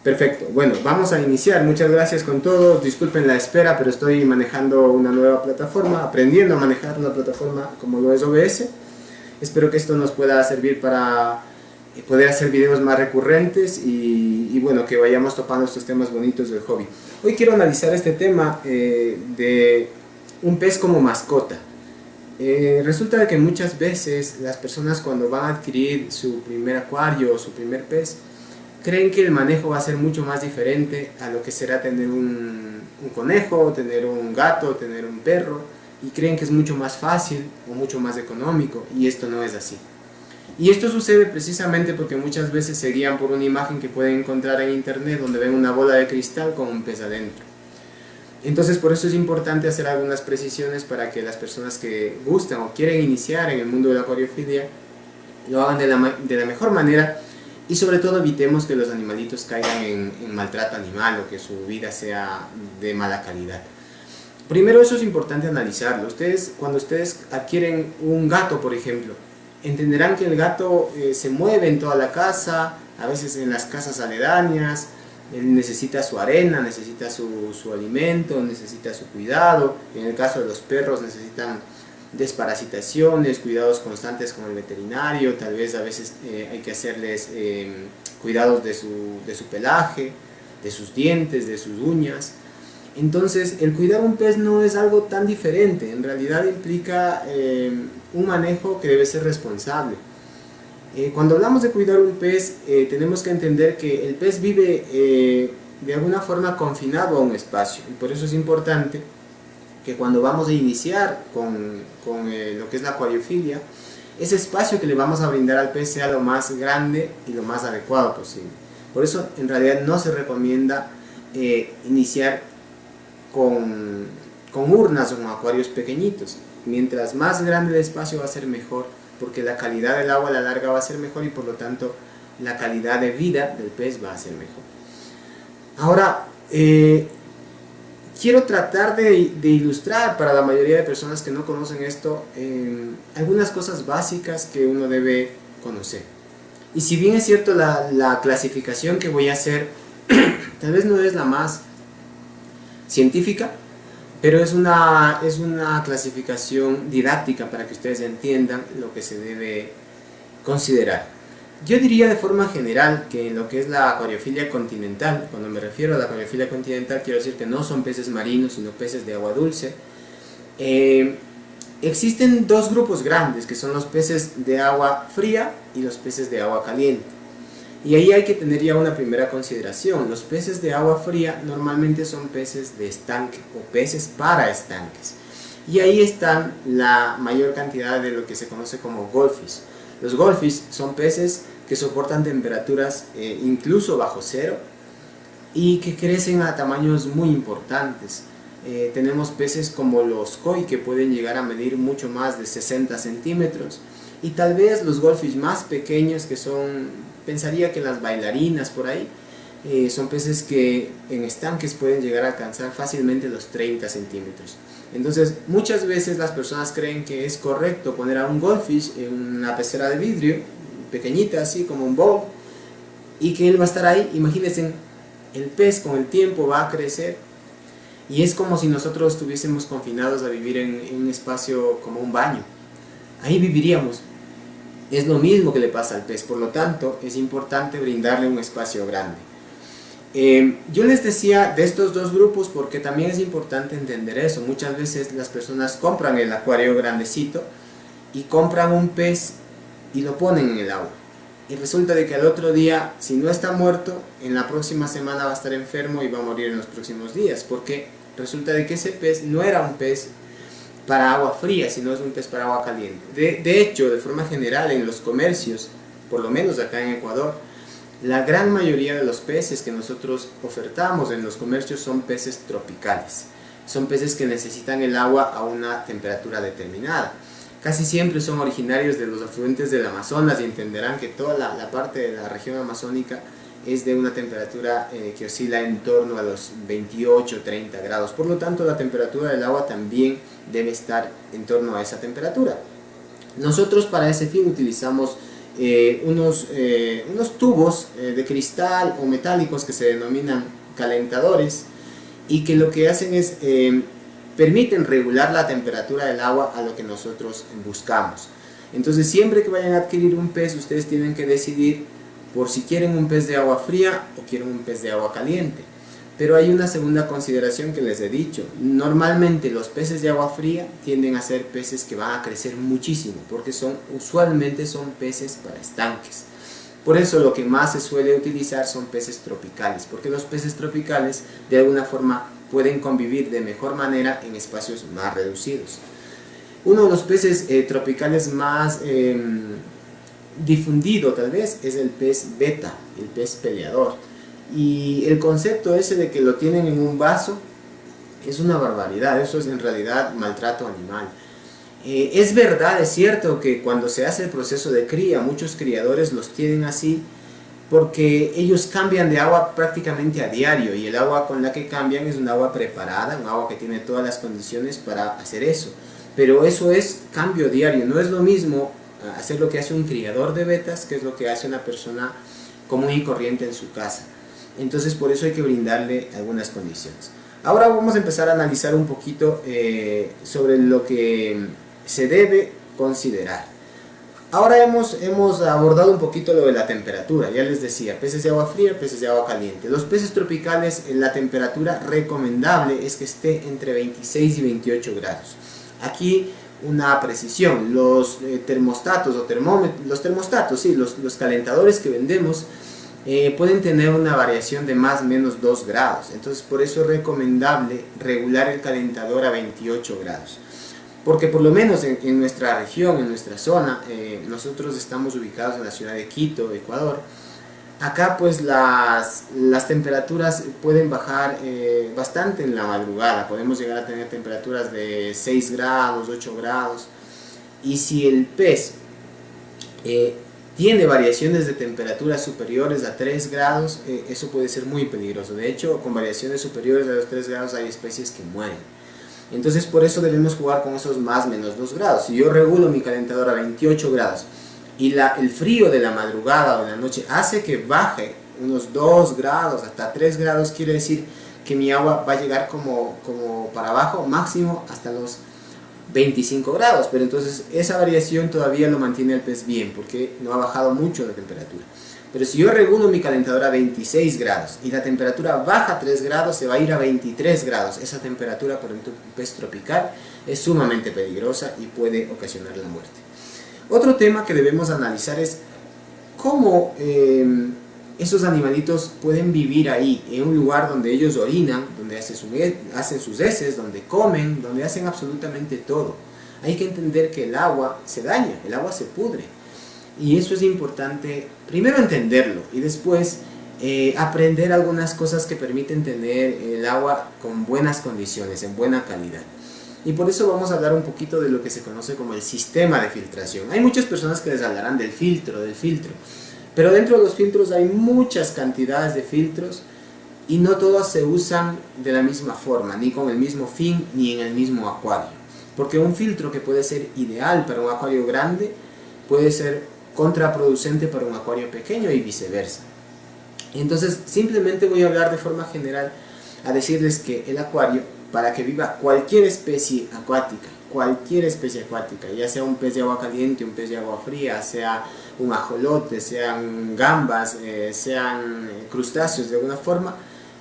Perfecto, bueno, vamos a iniciar. Muchas gracias con todos. Disculpen la espera, pero estoy manejando una nueva plataforma, aprendiendo a manejar una plataforma como lo es OBS. Espero que esto nos pueda servir para poder hacer videos más recurrentes y bueno, que vayamos topando estos temas bonitos del hobby. Hoy quiero analizar este tema de un pez como mascota. Resulta que muchas veces las personas cuando van a adquirir su primer acuario o su primer pez, creen que el manejo va a ser mucho más diferente a lo que será tener un conejo, tener un gato, tener un perro, y creen que es mucho más fácil o mucho más económico, y esto no es así. Y esto sucede precisamente porque muchas veces se guían por una imagen que pueden encontrar en internet donde ven una bola de cristal con un pez adentro. Entonces por eso es importante hacer algunas precisiones para que las personas que gustan o quieren iniciar en el mundo de la acuariofilia lo hagan de la mejor manera. Y sobre todo evitemos que los animalitos caigan en maltrato animal o que su vida sea de mala calidad. Primero, eso es importante analizarlo. Cuando ustedes adquieren un gato, por ejemplo, entenderán que el gato se mueve en toda la casa, a veces en las casas aledañas. Él necesita su arena, necesita su alimento, necesita su cuidado. En el caso de los perros necesitan desparasitaciones, cuidados constantes con el veterinario, tal vez a veces hay que hacerles cuidados de su pelaje, de sus dientes, de sus uñas. Entonces el cuidar un pez no es algo tan diferente, en realidad implica un manejo que debe ser responsable. Cuando hablamos de cuidar un pez, tenemos que entender que el pez vive de alguna forma confinado a un espacio, y por eso es importante que cuando vamos a iniciar con lo que es la acuariofilia, ese espacio que le vamos a brindar al pez sea lo más grande y lo más adecuado posible. Por eso en realidad no se recomienda iniciar con urnas o con acuarios pequeñitos. Mientras más grande el espacio va a ser mejor, porque la calidad del agua a la larga va a ser mejor y por lo tanto la calidad de vida del pez va a ser mejor. Ahora, quiero tratar de ilustrar para la mayoría de personas que no conocen esto algunas cosas básicas que uno debe conocer. Y si bien es cierto la clasificación que voy a hacer tal vez no es la más científica, pero es una clasificación didáctica para que ustedes entiendan lo que se debe considerar. Yo diría de forma general que en lo que es la acuariofilia continental, cuando me refiero a la acuariofilia continental quiero decir que no son peces marinos sino peces de agua dulce. Existen dos grupos grandes que son los peces de agua fría y los peces de agua caliente. Y ahí hay que tener ya una primera consideración. Los peces de agua fría normalmente son peces de estanque o peces para estanques. Y ahí están la mayor cantidad de lo que se conoce como goldfish. Los goldfish son peces que soportan temperaturas incluso bajo cero y que crecen a tamaños muy importantes. Tenemos peces como los koi que pueden llegar a medir mucho más de 60 centímetros y tal vez los goldfish más pequeños que son, pensaría que las bailarinas por ahí, son peces que en estanques pueden llegar a alcanzar fácilmente los 30 centímetros. Entonces muchas veces las personas creen que es correcto poner a un goldfish en una pecera de vidrio pequeñita así como un bowl y que él va a estar ahí. Imagínense, el pez con el tiempo va a crecer y es como si nosotros estuviésemos confinados a vivir en un espacio como un baño. Ahí viviríamos. Es lo mismo que le pasa al pez, por lo tanto es importante brindarle un espacio grande. Yo les decía de estos dos grupos porque también es importante entender eso. Muchas veces las personas compran el acuario grandecito y compran un pez y lo ponen en el agua. Y resulta de que al otro día, si no está muerto, en la próxima semana va a estar enfermo y va a morir en los próximos días. Porque resulta de que ese pez no era un pez para agua fría, sino es un pez para agua caliente. De hecho, de forma general, en los comercios, por lo menos acá en Ecuador, la gran mayoría de los peces que nosotros ofertamos en los comercios son peces tropicales. Son peces que necesitan el agua a una temperatura determinada. Casi siempre son originarios de los afluentes del Amazonas y entenderán que toda la parte de la región amazónica es de una temperatura que oscila en torno a los 28-30 grados. Por lo tanto, la temperatura del agua también debe estar en torno a esa temperatura. Nosotros para ese fin utilizamos unos tubos de cristal o metálicos que se denominan calentadores, y que lo que hacen es permiten regular la temperatura del agua a lo que nosotros buscamos. Entonces siempre que vayan a adquirir un pez, ustedes tienen que decidir por si quieren un pez de agua fría o quieren un pez de agua caliente. Pero hay una segunda consideración que les he dicho. Normalmente los peces de agua fría tienden a ser peces que van a crecer muchísimo, porque usualmente son peces para estanques. Por eso lo que más se suele utilizar son peces tropicales, porque los peces tropicales de alguna forma pueden convivir de mejor manera en espacios más reducidos. Uno de los peces tropicales más difundido tal vez es el pez beta, el pez peleador. Y el concepto ese de que lo tienen en un vaso es una barbaridad, eso es en realidad maltrato animal. Es verdad, es cierto que cuando se hace el proceso de cría, muchos criadores los tienen así porque ellos cambian de agua prácticamente a diario, y el agua con la que cambian es un agua preparada, un agua que tiene todas las condiciones para hacer eso. Pero eso es cambio diario, no es lo mismo hacer lo que hace un criador de vetas que es lo que hace una persona común y corriente en su casa. Entonces por eso hay que brindarle algunas condiciones. Ahora vamos a empezar a analizar un poquito sobre lo que se debe considerar. Ahora hemos abordado un poquito lo de la temperatura. Ya les decía, peces de agua fría, peces de agua caliente. Los peces tropicales, la temperatura recomendable es que esté entre 26 y 28 grados. Aquí una precisión, los termostatos o termómetros, los calentadores que vendemos pueden tener una variación de más o menos 2 grados. Entonces por eso es recomendable regular el calentador a 28 grados. Porque por lo menos en nuestra región, en nuestra zona, nosotros estamos ubicados en la ciudad de Quito, Ecuador. Acá pues las temperaturas pueden bajar bastante en la madrugada. Podemos llegar a tener temperaturas de 6 grados, 8 grados. Y si el pez tiene variaciones de temperaturas superiores a 3 grados, eso puede ser muy peligroso. De hecho, con variaciones superiores a los 3 grados hay especies que mueren. Entonces por eso debemos jugar con esos más menos 2 grados. Si yo regulo mi calentador a 28 grados y el frío de la madrugada o de la noche hace que baje unos 2 grados hasta 3 grados, quiere decir que mi agua va a llegar como para abajo, máximo hasta los 25 grados. Pero entonces esa variación todavía lo mantiene el pez bien, porque no ha bajado mucho la temperatura. Pero si yo regulo mi calentador a 26 grados y la temperatura baja 3 grados, se va a ir a 23 grados. Esa temperatura para un pez tropical es sumamente peligrosa y puede ocasionar la muerte. Otro tema que debemos analizar es cómo esos animalitos pueden vivir ahí, en un lugar donde ellos orinan, donde hacen sus heces, donde comen, donde hacen absolutamente todo. Hay que entender que el agua se daña, el agua se pudre. Y eso es importante, primero entenderlo y después aprender algunas cosas que permiten tener el agua con buenas condiciones, en buena calidad. Y por eso vamos a hablar un poquito de lo que se conoce como el sistema de filtración. Hay muchas personas que les hablarán del filtro, pero dentro de los filtros hay muchas cantidades de filtros y no todos se usan de la misma forma, ni con el mismo fin, ni en el mismo acuario. Porque un filtro que puede ser ideal para un acuario grande puede ser contraproducente para un acuario pequeño y viceversa. Entonces simplemente voy a hablar de forma general a decirles que el acuario, para que viva cualquier especie acuática, ya sea un pez de agua caliente, un pez de agua fría, sea un ajolote, sean gambas, sean crustáceos de alguna forma,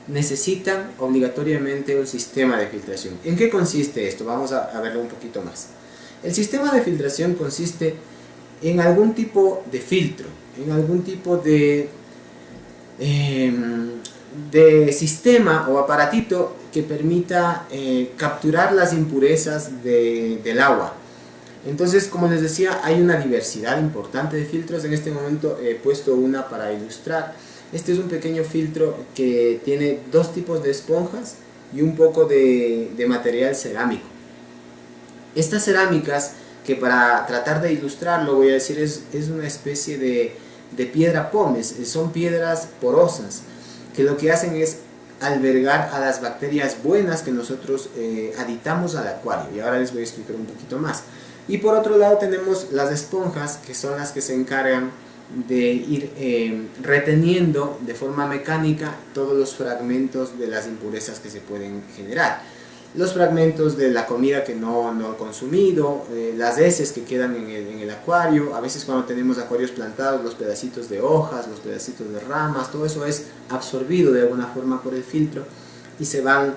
necesitan obligatoriamente un sistema de filtración. ¿En qué consiste esto? Vamos a verlo un poquito más. El sistema de filtración consiste en algún tipo de filtro, en algún tipo de sistema o aparatito que permita capturar las impurezas del agua. Entonces, como les decía, hay una diversidad importante de filtros. En este momento he puesto una para ilustrar. Este es un pequeño filtro que tiene 2 tipos de esponjas y un poco de material cerámico. Estas cerámicas, que para tratar de ilustrarlo voy a decir es una especie de piedra pómez, son piedras porosas que lo que hacen es albergar a las bacterias buenas que nosotros aditamos al acuario, y ahora les voy a explicar un poquito más. Y por otro lado tenemos las esponjas, que son las que se encargan de ir reteniendo de forma mecánica todos los fragmentos de las impurezas que se pueden generar. Los fragmentos de la comida que no he consumido, las heces que quedan en el acuario, a veces cuando tenemos acuarios plantados, los pedacitos de hojas, los pedacitos de ramas, todo eso es absorbido de alguna forma por el filtro y se van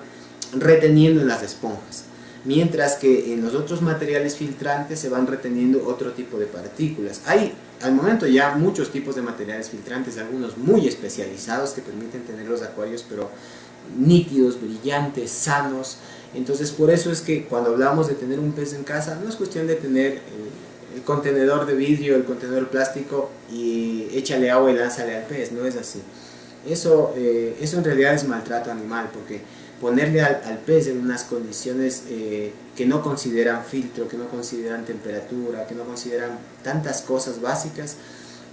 reteniendo en las esponjas. Mientras que en los otros materiales filtrantes se van reteniendo otro tipo de partículas. Hay al momento ya muchos tipos de materiales filtrantes, algunos muy especializados que permiten tener los acuarios pero nítidos, brillantes, sanos. Entonces por eso es que cuando hablamos de tener un pez en casa, no es cuestión de tener el contenedor de vidrio, el contenedor plástico y échale agua y lánzale al pez, no es así. Eso en realidad es maltrato animal, porque ponerle al pez en unas condiciones que no consideran filtro, que no consideran temperatura, que no consideran tantas cosas básicas,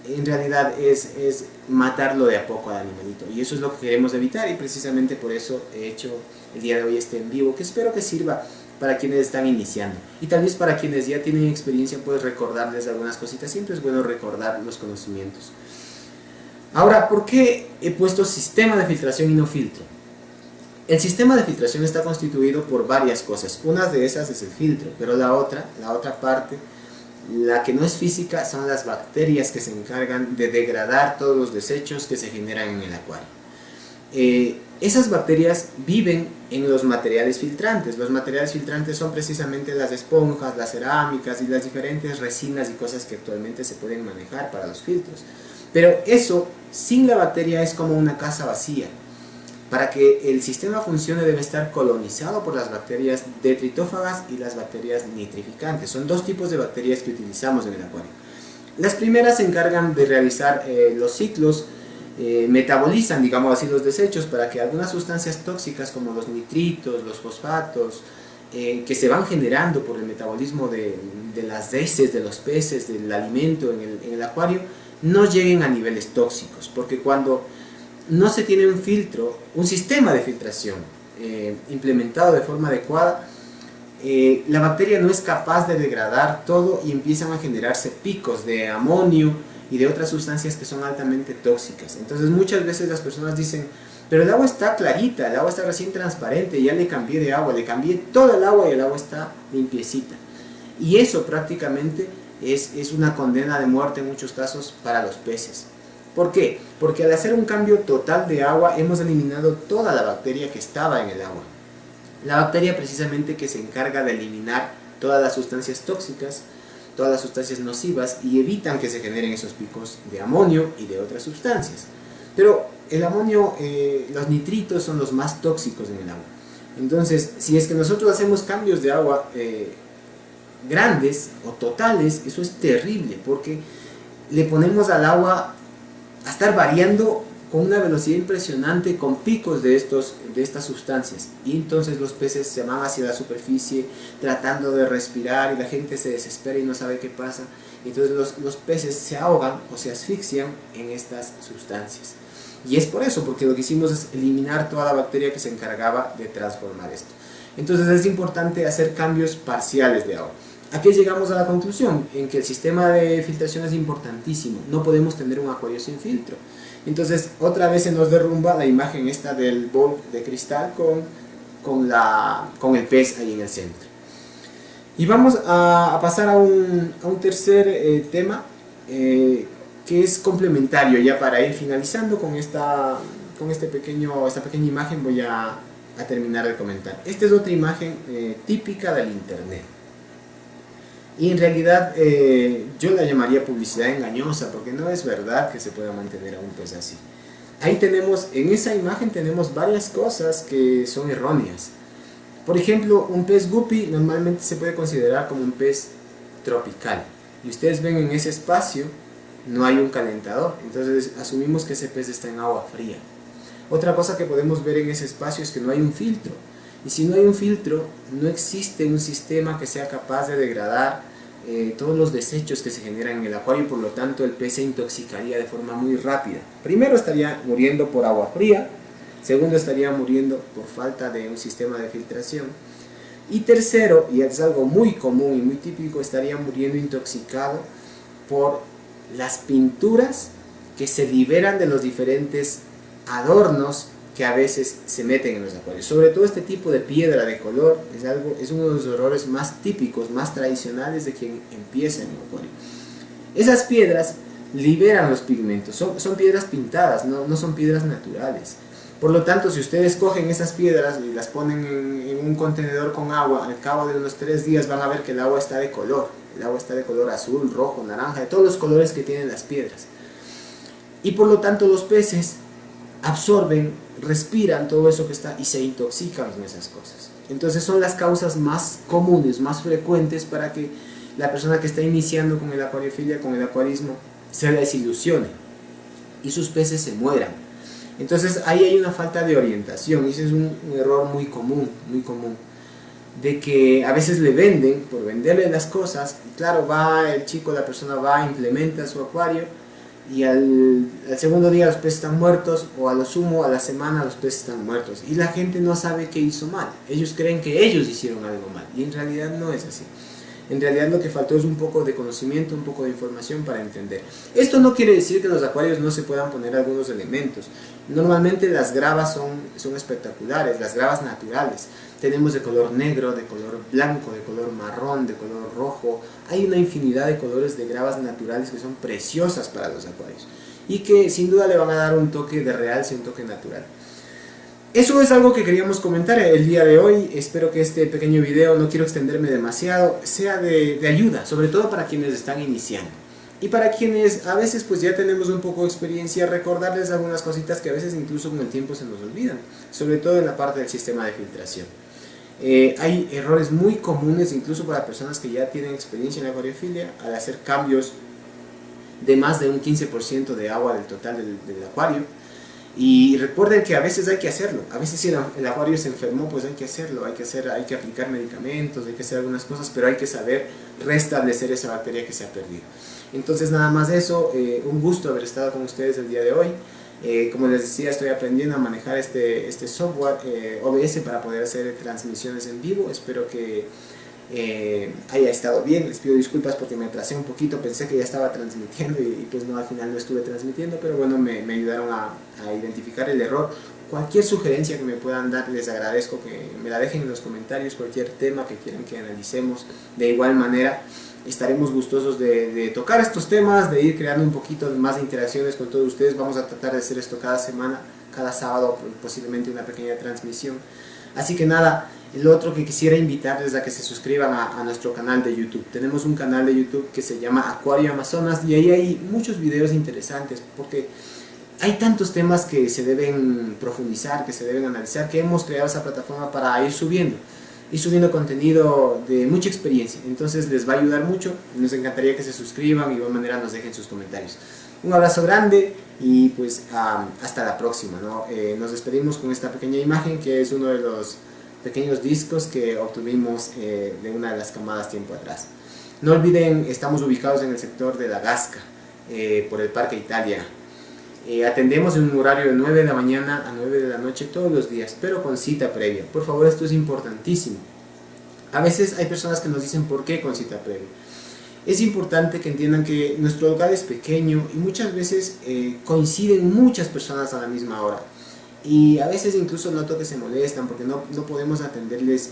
en realidad es matarlo de a poco al animalito, y eso es lo que queremos evitar, y precisamente por eso he hecho el día de hoy este en vivo, que espero que sirva para quienes están iniciando, y tal vez para quienes ya tienen experiencia, pues recordarles algunas cositas. Siempre es bueno recordar los conocimientos. Ahora, ¿por qué he puesto sistema de filtración y no filtro? El sistema de filtración está constituido por varias cosas. Una de esas es el filtro, pero la otra parte, la que no es física, son las bacterias que se encargan de degradar todos los desechos que se generan en el acuario. Esas bacterias viven en los materiales filtrantes. Los materiales filtrantes son precisamente las esponjas, las cerámicas y las diferentes resinas y cosas que actualmente se pueden manejar para los filtros. Pero eso, sin la bacteria, es como una casa vacía. Para que el sistema funcione debe estar colonizado por las bacterias detritófagas y las bacterias nitrificantes. Son dos tipos de bacterias que utilizamos en el acuario. Las primeras se encargan de realizar los ciclos, metabolizan, digamos así, los desechos para que algunas sustancias tóxicas como los nitritos, los fosfatos, que se van generando por el metabolismo de las heces de los peces, del alimento en el acuario, no lleguen a niveles tóxicos, porque cuando no se tiene un filtro, un sistema de filtración implementado de forma adecuada, la bacteria no es capaz de degradar todo y empiezan a generarse picos de amonio y de otras sustancias que son altamente tóxicas. Entonces muchas veces las personas dicen, pero el agua está clarita, el agua está recién transparente, ya le cambié de agua, le cambié todo el agua y el agua está limpiecita. Y eso prácticamente es una condena de muerte en muchos casos para los peces. ¿Por qué? Porque al hacer un cambio total de agua hemos eliminado toda la bacteria que estaba en el agua. La bacteria precisamente que se encarga de eliminar todas las sustancias tóxicas, todas las sustancias nocivas, y evitan que se generen esos picos de amonio y de otras sustancias. Pero el amonio, los nitritos son los más tóxicos en el agua. Entonces, si es que nosotros hacemos cambios de agua grandes o totales, eso es terrible, porque le ponemos al agua a estar variando con una velocidad impresionante, con picos de estas sustancias, y entonces los peces se van hacia la superficie tratando de respirar y la gente se desespera y no sabe qué pasa. Entonces los peces se ahogan o se asfixian en estas sustancias, y es por eso, porque lo que hicimos es eliminar toda la bacteria que se encargaba de transformar esto. Entonces es importante hacer cambios parciales de agua. Aquí llegamos a la conclusión en que el sistema de filtración es importantísimo. No podemos tener un acuario sin filtro. Entonces otra vez se nos derrumba la imagen esta del bol de cristal con el pez ahí en el centro. Y vamos a pasar a un tercer tema que es complementario, ya para ir finalizando con esta pequeña imagen. Voy a terminar de comentar. Esta es otra imagen típica del internet. Y en realidad yo la llamaría publicidad engañosa, porque no es verdad que se pueda mantener a un pez así. Ahí tenemos, en esa imagen tenemos varias cosas que son erróneas. Por ejemplo, un pez guppy normalmente se puede considerar como un pez tropical. Y ustedes ven en ese espacio no hay un calentador, entonces asumimos que ese pez está en agua fría. Otra cosa que podemos ver en ese espacio es que no hay un filtro. Y si no hay un filtro, no existe un sistema que sea capaz de degradar todos los desechos que se generan en el acuario, y por lo tanto el pez se intoxicaría de forma muy rápida. Primero estaría muriendo por agua fría, segundo estaría muriendo por falta de un sistema de filtración, Y tercero, y es algo muy común y muy típico, estaría muriendo intoxicado por las pinturas que se liberan de los diferentes adornos que a veces se meten en los acuarios. Sobre todo este tipo de piedra de color es uno de los errores más típicos, más tradicionales de quien empieza en el acuario. Esas piedras liberan los pigmentos, son piedras pintadas, no son piedras naturales. Por lo tanto, si ustedes cogen esas piedras y las ponen en un contenedor con agua, al cabo de unos 3 días van a ver que el agua está de color. El agua está de color azul, rojo, naranja, de todos los colores que tienen las piedras. Y por lo tanto los peces absorben, respiran todo eso que está y se intoxican con esas cosas. Entonces son las causas más comunes, más frecuentes para que la persona que está iniciando con el acuariofilia, con el acuarismo, se desilusione y sus peces se mueran. Entonces ahí hay una falta de orientación, y ese es un error muy común, de que a veces le venden, por venderle las cosas, y claro, va el chico, la persona va, implementa su acuario, y al segundo día los peces están muertos, o a lo sumo a la semana los peces están muertos, y la gente no sabe qué hizo mal. Ellos creen que ellos hicieron algo mal, y en realidad no es así. En realidad lo que faltó es un poco de conocimiento, un poco de información para entender. Esto no quiere decir que en los acuarios no se puedan poner algunos elementos. Normalmente las gravas son espectaculares, las gravas naturales. Tenemos de color negro, de color blanco, de color marrón, de color rojo. Hay una infinidad de colores de gravas naturales que son preciosas para los acuarios y que sin duda le van a dar un toque de realce, un toque natural. Eso es algo que queríamos comentar el día de hoy. Espero que este pequeño video, no quiero extenderme demasiado, sea de ayuda, sobre todo para quienes están iniciando. Y para quienes a veces pues ya tenemos un poco de experiencia, recordarles algunas cositas que a veces incluso con el tiempo se nos olvidan, sobre todo en la parte del sistema de filtración. Hay errores muy comunes incluso para personas que ya tienen experiencia en acuariofilia al hacer cambios de más de un 15% de agua del total del acuario. Y recuerden que a veces hay que hacerlo, a veces si el acuario se enfermó, pues hay que hacerlo, hay que aplicar medicamentos, hay que hacer algunas cosas, pero hay que saber restablecer esa bacteria que se ha perdido. Entonces nada más eso, un gusto haber estado con ustedes el día de hoy. Como les decía, estoy aprendiendo a manejar este software OBS para poder hacer transmisiones en vivo. Espero que haya estado bien. Les pido disculpas porque me atrasé un poquito, pensé que ya estaba transmitiendo y pues no, al final no estuve transmitiendo, pero bueno, me ayudaron a identificar el error. Cualquier sugerencia que me puedan dar, les agradezco que me la dejen en los comentarios, cualquier tema que quieran que analicemos. De igual manera, estaremos gustosos de tocar estos temas, de ir creando un poquito más de interacciones con todos ustedes. Vamos a tratar de hacer esto cada semana, cada sábado, posiblemente una pequeña transmisión. Así que nada, lo otro que quisiera invitarles a que se suscriban a nuestro canal de YouTube. Tenemos un canal de YouTube que se llama Acuario Amazonas y ahí hay muchos videos interesantes porque hay tantos temas que se deben profundizar, que se deben analizar, que hemos creado esa plataforma para ir subiendo contenido de mucha experiencia. Entonces les va a ayudar mucho, nos encantaría que se suscriban y de igual manera nos dejen sus comentarios. Un abrazo grande y pues hasta la próxima, ¿no? Nos despedimos con esta pequeña imagen que es uno de los pequeños discos que obtuvimos de una de las camadas tiempo atrás. No olviden, estamos ubicados en el sector de La Gasca, por el Parque Italia. Atendemos en un horario de 9 de la mañana a 9 de la noche todos los días, pero con cita previa. Por favor, esto es importantísimo. A veces hay personas que nos dicen por qué con cita previa. Es importante que entiendan que nuestro local es pequeño y muchas veces coinciden muchas personas a la misma hora. Y a veces incluso noto que se molestan porque no podemos atenderles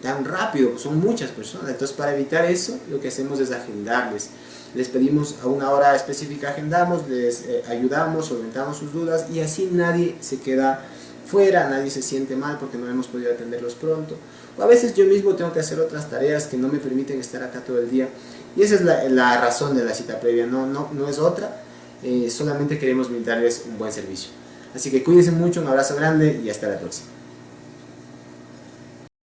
tan rápido, son muchas personas. Entonces para evitar eso, lo que hacemos es agendarles. Les pedimos a una hora específica, agendamos, les ayudamos, solventamos sus dudas y así nadie se queda fuera, nadie se siente mal porque no hemos podido atenderlos pronto. O a veces yo mismo tengo que hacer otras tareas que no me permiten estar acá todo el día. Y esa es la razón de la cita previa, no es otra, solamente queremos brindarles un buen servicio. Así que cuídense mucho, un abrazo grande y hasta la próxima.